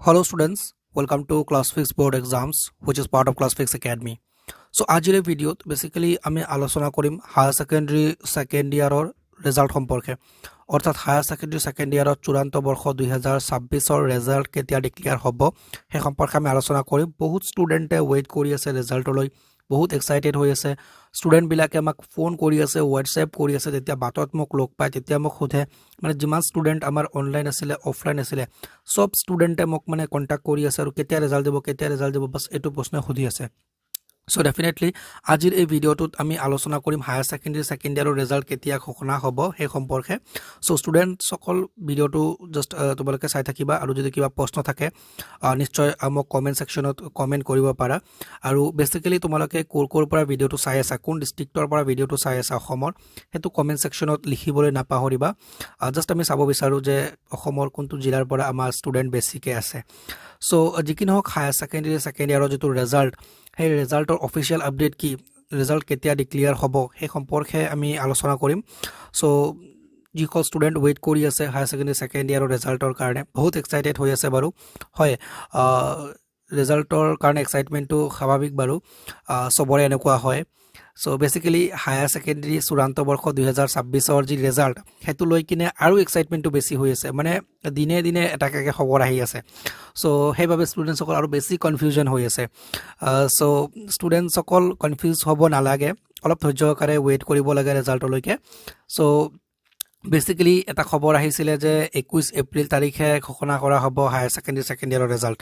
Hello students, welcome to ClassFix board exams which is part of ClassFix Academy. So আজিৰ এই ভিডিঅ'ত basically আমি আলোচনা কৰিম হায়াৰ সেকেন্ডাৰী সেকেন্ড ইয়াৰৰ ৰেজাল্ট সম্পৰ্কে অৰ্থাৎ হায়াৰ সেকেন্ডাৰী সেকেন্ড ইয়াৰৰ চূড়ান্ত বৰ্ষ 2026 ৰ ৰেজাল্ট কেতিয়া ডিক্লেয়াৰ হ'ব সেই সম্পৰ্কে আমি আলোচনা কৰিম বহুত ষ্টুডেন্টে ওয়েট কৰি আছে ৰেজাল্টলৈ বহুত এক্সাইটেড হৈ আছে ষ্টুডেন্ট বিলাকে আমাক ফোন কৰি আছে হোৱাটছএপ কৰি আছে তেতিয়া বাটত মোক লগ পায় তেতিয়া মোক সোধে মানে যিমান ষ্টুডেন্ট আমাৰ অনলাইন আছিল অফলাইন আছিল সব ষ্টুডেন্টে মোক মানে কন্টাক্ট কৰি আছে আৰু কেতিয়া ৰেজাল্ট দিব বস এটো প্ৰশ্ন সুধি আছে So definitely আজিৰ এই ভিডিওটোত আমি আলোচনা কৰিম হায়াৰ সেকেন্ডাৰী সেকেন্ড ইয়াৰৰ ৰেজাল্ট কেতিয়া ঘোষণা হ'ব সেই সম্পৰ্কে সো ষ্টুডেন্ট সকল ভিডিওটো জাস্ট তোমালোকে চাই থাকিবা আৰু যদি কিবা প্ৰশ্ন থাকে নিশ্চয় মোক কমেন্ট সেকশনত কমেন্ট কৰিব পাৰা আৰু বেসিক্যালি তোমালোকে কোৰ পৰা ভিডিওটো চাই আছা কোন ডিস্ট্ৰিক্টৰ পৰা ভিডিওটো চাই আছা অসমৰ হেতু কমেন্ট সেকশনত লিখিবলৈ নাপাহৰিবা জাস্ট আমি চাব বিচাৰো যে অসমৰ কোনটো জিলাৰ পৰা আমাৰ ষ্টুডেন্ট বেছিকে আছে সো যিকিন হক হায়াৰ সেকেন্ডাৰী সেকেন্ড ইয়াৰৰ যেটো ৰেজাল্ট সেই ৰেজাল্টৰ অফিশিয়াল আপডেট কি ৰেজাল্ট কেতিয়া ডিক্লেয়াৰ হ'ব সেই সম্পৰ্কে আমি আলোচনা কৰিম সো যিসকল ষ্টুডেন্ট ওয়েট কৰি আছে হায়াৰ সেকেন্ডাৰী সেকেন্ড ইয়াৰৰ ৰেজাল্টৰ কাৰণে বহুত এক্সাইটেড হৈ আছে বাৰু হয় ৰেজাল্টৰ কাৰণে এক্সাইটমেন্টটো স্বাভাৱিক বাৰু সবৰে এনেকুৱা হয় সো বেসিক্যালি হায়াৰ সেকেন্ডাৰী চূড়ান্ত বৰ্ষ 2026 ৰ যি ৰেজাল্ট হেতু লৈ কিনে আৰু এক্সাইটমেন্টটো বেছি হৈ আছে মানে দিনে দিনে এটাকে খবৰ আহি আছে সো হেইভাবে ষ্টুডেন্ট সকল আৰু বেছি কনফিউজন হৈ আছে সো ষ্টুডেন্ট সকল কনফিউজ হ'ব নালাগে অলপ ধৈৰ্য্যকাৰে ওয়েট কৰিব লাগে ৰেজাল্টলৈকে সো বেসিক্যালি এটা খবৰ আহিছিলে যে 21 এপ্ৰিল তাৰিখে ঘোষণা কৰা হ'ব হায়াৰ সেকেন্ডাৰী সেকেন্ড ইয়াৰৰ ৰেজাল্ট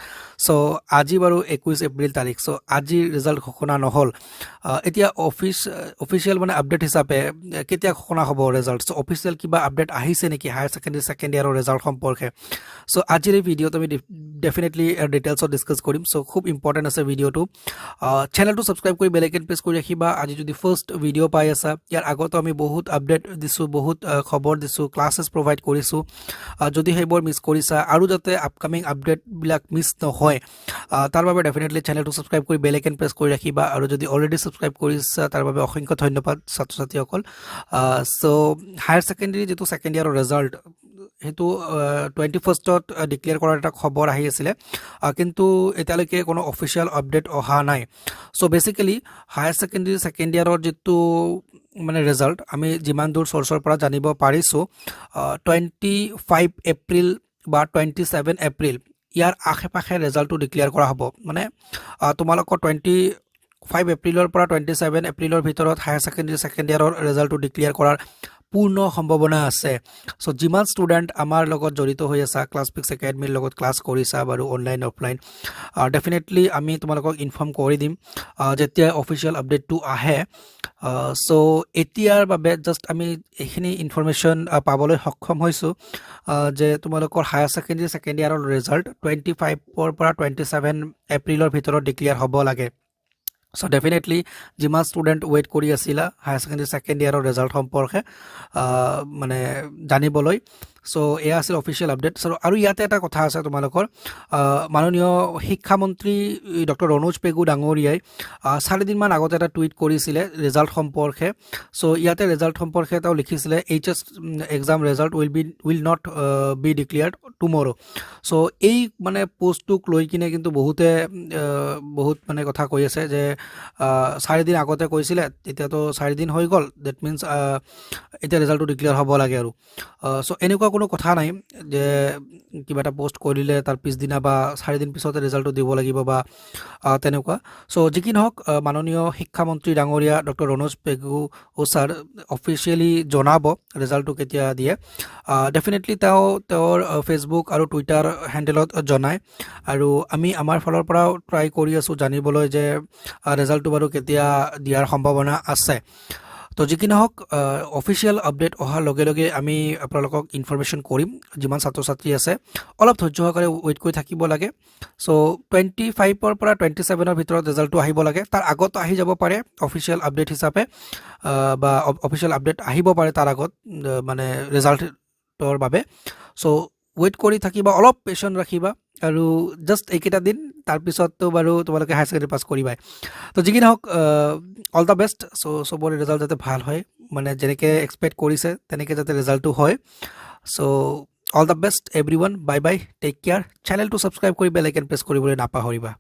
সো আজি বাৰু 21 এপ্ৰিল তাৰিখ সো আজি রেজাল্ট ঘোষণা নহল এতিয়া অফিশিয়াল মানে আপডেট হিচাপে কেতিয়া ঘোষণা হ'ব রেজাল্ট সো অফিশিয়াল কিবা আপডেট আহিছে নেকি হায়াৰ সেকেন্ডাৰী সেকেন্ড ইয়াৰৰ ৰেজাল্ট সম্পৰ্কে সো আজিৰ এই ভিডিওত আমি ডেফিনেটলি ডিটেইলছত ডিসকাস কৰিম সো খুব ইম্পৰ্টেন্ট আছে ভিডিওটো চেনেলটো সাবস্ক্ৰাইব কৰি বেল আইকন প্ৰেছ কৰি ৰাখিবা আজি যদি ফাৰ্স্ট ভিডিও পাই আছা ইয়াৰ আগত আমি বহুত আপডেট দিছো বহুত খবৰ দিছো ক্লাसेस প্ৰোভাইড কৰিছো যদি হেবোৰ মিস কৰিছা আৰু যাতে আপকামিং আপডেট বিলাক মিস নহয় তাৰ বাবে ডেফিনেটলি চেনেলটো সাবস্ক্ৰাইব কৰি বেল আইকন প্ৰেছ কৰি ৰাখিবা আৰু যদি অলৰেডি সাবস্ক্ৰাইব কৰিছা তাৰ বাবে অসংখ্য ধন্যবাদ ছাত্ৰ-ছাত্ৰীসকল সো হায়াৰ সেকেন্ডাৰী যেটো সেকেন্ড ইয়াৰৰ ৰেজাল্ট হেতু 21ত ডিক্লেয়াৰ কৰাৰ এটা খবৰ আহি আছিল কিন্তু এতিয়ালৈকে কোনো অফিশিয়াল আপডেট অহা নাই so basically higher secondary second ইয়াৰৰ যেটো মানে ৰেজাল্ট আমি যিমান দূৰ সোৰ্সৰ পৰা জানিব পাৰিছো 25 এপ্ৰিল বা 27 এপ্ৰিল ইয়াৰ আশে-পাশে ৰেজাল্টটো ডিক্লেয়াৰ কৰা হ'ব মানে তোমালোকৰ 25 এপ্ৰিলৰ পৰা 27 এপ্ৰিলৰ ভিতৰত হায়াৰ সেকেন্ডাৰী সেকেন্ড ইয়াৰৰ ৰেজাল্টটো ডিক্লেয়াৰ কৰাৰ পূৰ্ণ সম্ভাৱনা আছে সো যিমান ষ্টুডেন্ট আমাৰ লগত জড়িত হৈ আছে ক্লাছফিক্স একাডেমীৰ লগত ক্লাছ কৰিছা বাৰু অনলাইন অফলাইন ডেফিনেটলি আমি তোমালোকক ইনফৰ্ম কৰি দিম যেতিয়া অফিশিয়াল আপডেটটো আহে সো এতিয়াৰ বাবে জাস্ট আমি এখিনি ইনফৰমেশন পাবলৈ সক্ষম হৈছো যে তোমালোকৰ হায়াৰ সেকেন্ডাৰী সেকেন্ড ইয়াৰৰ ৰেজাল্ট 25 ৰ পৰা 27 এপ্ৰিলৰ ভিতৰত ডিক্লেয়াৰ হ'ব লাগে সো ডেফিনেটলি যিমান ষ্টুডেন্ট ওয়েট কৰি আছিলা হায়াৰ সেকেন্ডাৰী সেকেন্ড ইয়াৰৰ ৰেজাল্ট সম্পৰ্কে মানে জানিবলৈ সো এয়া আছিল অফিশিয়াল আপডেট আৰু ইয়াতে এটা কথা আছে তোমালোকৰ মাননীয় শিক্ষামন্ত্ৰী ডক্টৰ ৰনোজ পেগু ডাঙৰীয়াই 4 দিন মান আগতে এটা টুইট কৰিছিলে ৰেজাল্ট সম্পৰ্কে সো ইয়াতে ৰেজাল্ট সম্পৰ্কে তাও লিখিছিলে HS exam result will not be declared tomorrow so এই মানে পোষ্টটোক লৈ কিনে কিন্তু বহুত মানে কথা কৈ আছে যে 4 দিন আগতে কৈছিলে এতিয়া তো 4 দিন হৈ গল দ্যাট মিন্স এটা রেজাল্টটো ডিক্লেয়াৰ হ'ব লাগে আৰু সো এনেকুৱা কোনো কথা নাই যে কিবা এটা পোষ্ট কৰিলে তাৰ পিছ দিনা বা 4 দিন পিছতে ৰেজাল্টটো দিব লাগিব বা তেনেকুৱা সো যিকিন হক মাননীয় শিক্ষামন্ত্ৰী ডাঙৰীয়া doctor Ranoj Pegu sir officially জনাব ৰেজাল্টটো কেতিয়া দিয়ে ডেফিনেটলি তেওঁৰ ফেসবুক আৰু টুইটাৰ হ্যান্ডেলত জনায় আৰু আমি আমাৰ ফালৰ পৰা ট্ৰাই কৰি আছো জানিবলৈ যে ৰেজাল্টটো বাৰু কেতিয়া দিয়াৰ সম্ভাৱনা আছে তো যিকি নহওক অফিশিয়াল আপডেট অহাৰ লগে লগে আমি আপোনালোকক ইনফৰমেশন কৰিম যিমান ছাত্ৰ-ছাত্ৰী আছে অলপ ধৈৰ্য্য সহকাৰে ওয়েট কৰি থাকিব লাগে সো 25 ৰ পৰা 27 ৰ ভিতৰত ৰেজাল্টটো আহিব লাগে তাৰ আগত আহি যাব পাৰে অফিশিয়াল আপডেট হিচাপে বা অফিশিয়াল আপডেট আহিব পাৰে তাৰ আগত মানে ৰেজাল্টৰ বাবে সো ওয়েট কৰি থাকিবা অলপ পেশেন্ট ৰাখিবা আৰু জাস্ট এইকেইটা দিন তাৰ পিছত তো বাৰু তোমালোকে হাই সেকেন্ডাৰী পাস কৰিবাই তো যিকি নহওক অল দা বেস্ট সো সবৰে ৰেজাল্ট যাতে ভাল হয় মানে যেনেকে এক্সপেক্ট কৰিছে তেনেকে যাতে ৰেজাল্টটো হয় so all the best everyone bye bye take care চেনেলটো ছাবস্ক্ৰাইব কৰি বেল আইকন প্ৰেছ কৰিবলৈ নাপাহৰিবা